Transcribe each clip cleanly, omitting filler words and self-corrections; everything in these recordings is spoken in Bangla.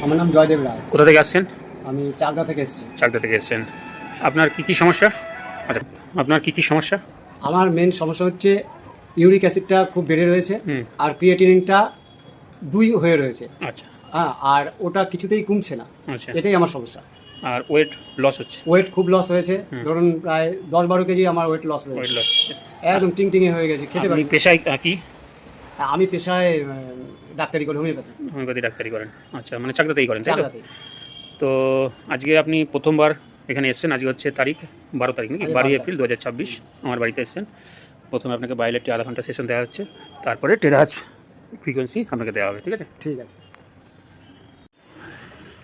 আমার নাম জয়দেব রায়। কোথা থেকে আসছেন? আমি চাকদা থেকে এসেছি। চাকদা থেকে এসছেন। আপনার কি সমস্যা? আচ্ছা, আপনার কি সমস্যা? আমার মেন সমস্যা হচ্ছে ইউরিক অ্যাসিডটা খুব বেড়ে রয়েছে আর ক্রিয়েটিনিনটা 2 হয়ে রয়েছে। আচ্ছা। হ্যাঁ, আর ওটা কিছুতেই কমছে না। আচ্ছা, এটাই আমার সমস্যা। আর ওয়েট লস হচ্ছে? ওয়েট খুব লস হয়েছে, ধরুন প্রায় 10-12 কেজি আমার ওয়েট লস ওয়েট হয়েছে। লস। একদম টিংটিঙে হয়ে গেছে, খেতে পারি। পেশায় কি? আমি পেশায় ডাক্তারি করি, হোমিওপ্যাথি ডাক্তারি করেন। আচ্ছা, মানে চাকদাতেই করেন, তাই তো? চাকদাতে। তো আজকে আপনি প্রথমবার এখানে এসেছেন। আজকে হচ্ছে তারিখ 12 তারিখ নাকি? 12 এপ্রিল 2026 আমার বাড়িতে এসেছেন। প্রথমে আপনাকে বায়োলেটটি আধা ঘন্টা সেশন দেওয়া হচ্ছে, তারপরে টেরাজ ফ্রিকোয়েন্সি আপনাকে দেওয়া হবে। ঠিক আছে? ঠিক আছে।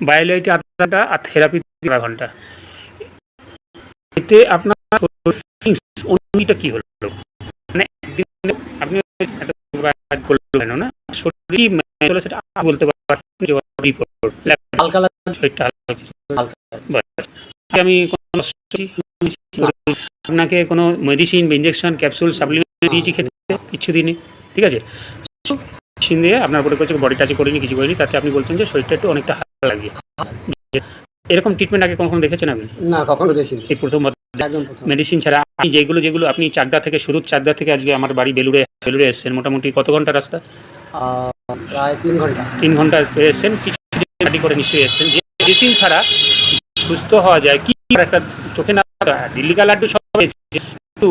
বায়োলেটটি আধা ঘন্টা আর থেরাপি আধা ঘন্টা। এতে আপনার অনুভূতিটা কী হলো? মানে একদিন আপনি এত করলেন না, শরীর চলে সেটা বলতে পারছেন যে হালকা শরীরটা হালকা। আমি আপনাকে কোনো মেডিসিন বা ইঞ্জেকশন ক্যাপসুল সাপ্লিমেন্ট দিয়েছি খেতে? কিছু দিনই। ঠিক আছে, মেডিসিন দিয়ে আপনার উপরে কিছু বডি টাচে করিনি, কিছু করিনি, তাতে আপনি বলছেন যে শরীরটা একটু অনেকটা হালকা লাগছে। এরকম ট্রিটমেন্ট আগে কখনো দেখেছেন আপনি? না, কখনো দেখিনি। এই প্রথমবার একদম প্রথম। মেডিসিন ছাড়া আপনি যেগুলো আপনি চাকদা থেকে চাকদা থেকে আজকে আমার বাড়ি বেলুড়ে এসেছেন, মোটামুটি কত ঘন্টা রাস্তা? প্রায় 3 ঘন্টা। 3 ঘন্টা এসেছেন। কিছু গাড়ি করে নিশ্চয়ই এসেছেন। যে মেডিসিন ছাড়া সুস্থ হওয়া যায় কি? একটা চোখে না দিল্লিকা লাড্ডু সব কিন্তু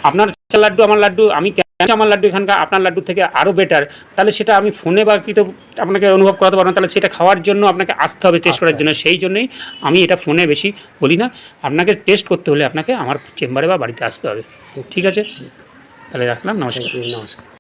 আপনার লাড্ডু আমার লাড্ডু, আমি আমার লাড্ডু এখানকার আপনার লাড্ডু থেকে আরও বেটার, তাহলে সেটা আমি ফোনে বা কিন্তু আপনাকে অনুভব করাতে পারবো না। তাহলে সেটা খাওয়ার জন্য আপনাকে আসতে হবে, টেস্ট করার জন্য। সেই জন্যই আমি এটা ফোনে বেশি বলি না। আপনাকে টেস্ট করতে হলে আপনাকে আমার চেম্বারে বা বাড়িতে আসতে হবে। ঠিক আছে, তাহলে রাখলাম। নমস্কার। নমস্কার।